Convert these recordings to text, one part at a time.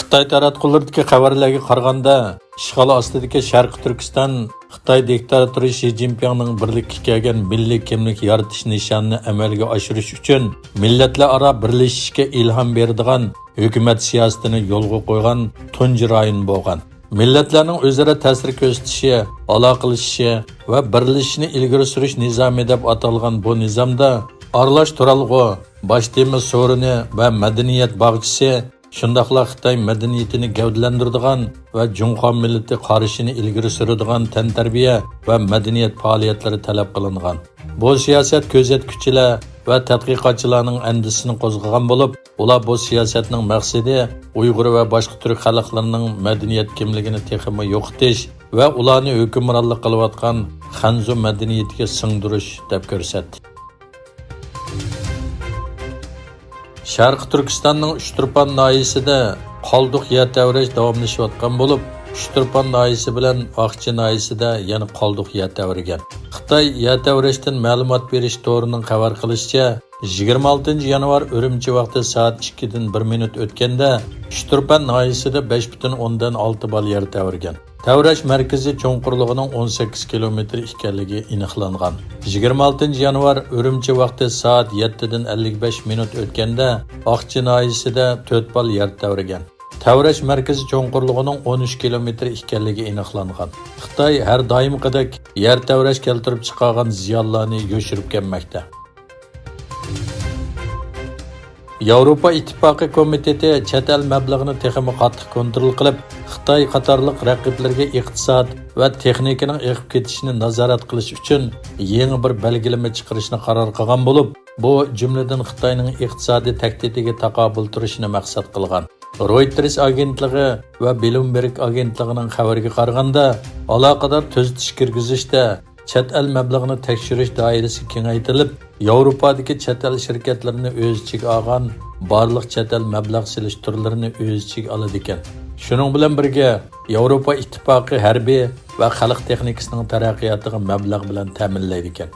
Xitoy taratqulardagi xabarlarga qaraganda, ishg'ol ostidagi Sharq Turkiston Xitoy diktatori Shi Jinpingning birlikka kelgan milliy kimlik yaratish nishonini amalga oshirish uchun millatlararo birlashishga ilhom beradigan hukumat siyosatini yo'lga qo'ygan tunji rayon bo'lgan. Millatlarning o'zaro ta'sir ko'rsatishi, aloqalashishi va birlashishni ilgari surish nizomi deb atalgan bu nizomda aralash turalg'u, bosh tema so'rini va madaniyat bog'chisi shundaqla Xitoy madaniyatini gavdalantiradigan va Junxo millati qarishini ilgari suradigan tantarbiya va madaniyat faoliyatlari talab qilingan. Bu siyosat ko'zatuvchilar va tadqiqotchilarning andisini qo'zg'agan bo'lib, ular bu siyosatning maqsadi Uyg'ur va boshqa turk xalqlarining madaniyat kimligini texmi yo'qotish va ularni hukmronlik qilayotgan Xanzu madaniyatiga singdirish deb ko'rsatdi. Sharq Turkistonning Uchturpan noyisida qoldiq yer tavrash davomlashayotgan bo'lib, Uchturpan noyisi bilan Oqchi noyisida yana qoldiq yer tavragan. Xitoy yer tavrashdan ma'lumot berish to'rining xabar qilishicha, 26 yanvar Urumchi vaqti soat 2 dan 1 minut o'tganda Uchturpan noyisida 5.6 bal yer tavragan. Tavrash markazi cho'nqurlig'ining 18 kilometr ekanligi aniqlangan. 26 yanvar Urumchi vaqti soat 7 dan 55 minut o'tganda Oqchi noyisida 4 bal yer tavragan. Tavrash markazi cho'nqurlig'ining 13 kilometr ekanligi aniqlangan. Xitoy har doimgidek yer tavrash keltirib chiqargan ziyonlarni yo'shirib kelmoqda. Yevropa İttifaqı Komiteti chet el mablag'ini texmi qattiq kontrol qilib, Xitoy qatorliq raqiblarga iqtisod va texnikaning eqib ketishini nazorat qilish uchun yangi bir belgilama chiqarishni qaror qilgan bo'lib, bu jumladan Xitoyning iqtisodiy tahdidiga taqobil turishini maqsad qilgan. Reuters agentligi va Bloomberg agentligining xabariga qaraganda, aloqador tuzatish kirgizishda chet el mablag'ini tekshirish doirasi kengaytirilib, Yevropadagi chet el shirkatlarini o'z ichiga olgan barliq chet el mablag' silish turlarini o'z ichiga oladi ekan. Shuning bilan birga Yevropa ittifoqi harbiy va xalq texnikasining taraqqiyotiga mablag' bilan ta'minlaydi ekan.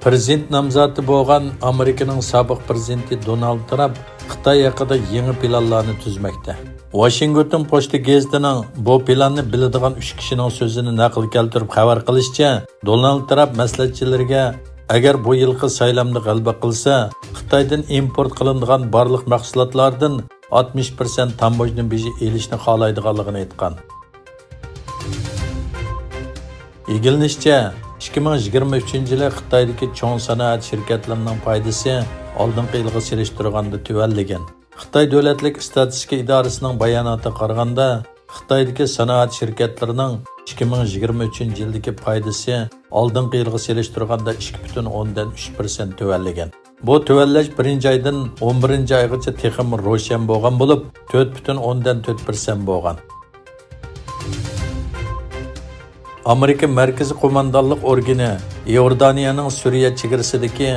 Prezident nomzodi bo'lgan Amerikaning sobiq prezidenti Donald Trump Xitoy haqida yangi planlarni tuzmoqda. Washington Post gazetining bu planni biladigan 3 kishining so'zini naql keltirib xabar qilishicha, Donald Trump maslahatchilariga agar bu yilgi saylovda g'alaba qilsa, Xitoydan import qilinadigan barliq mahsulotlardan 60% tambojni beji elishni xohlaydiganligini aytgan. Egilinishcha 2023-yili Xitoydagi cho'ng sanoat shirkatlarining foydasi oldingi yilga selishtirganda tuvallagan. Xitoy davlatlik statistika idorasining bayonotiga qaraganda, Xitoydagi sanoat shirkatlarining 2023-yildagi foydasi oldingi yilga selishtirganda 2.3% tuvallagan. Bu tuvallash 1-oydan 11-oygacha texim ro'shan bo'lgan bo'lib, 4.4% bo'lgan. Amerika Markaziy qo'mondonlik organi Iordaniyaning Suriya chegarasidagi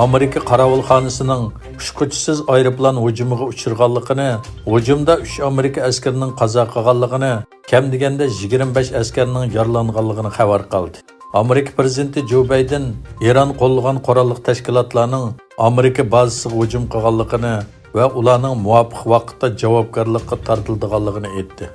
Amerika qarovulxonasining ushquchisiz aeroplan hujumiga uchirganligini, hujumda 3 Amerika askarining qazo qilganligini, kam deganda 25 askarning yaralanganligini xabar qildi. Amerika prezidenti Joe Biden Eron qo'llagan qurolli tashkilotlarning Amerika bazasiga hujum qilganligini va ularning muvofiq vaqtda javobgarlikka tortilganligini aytdi.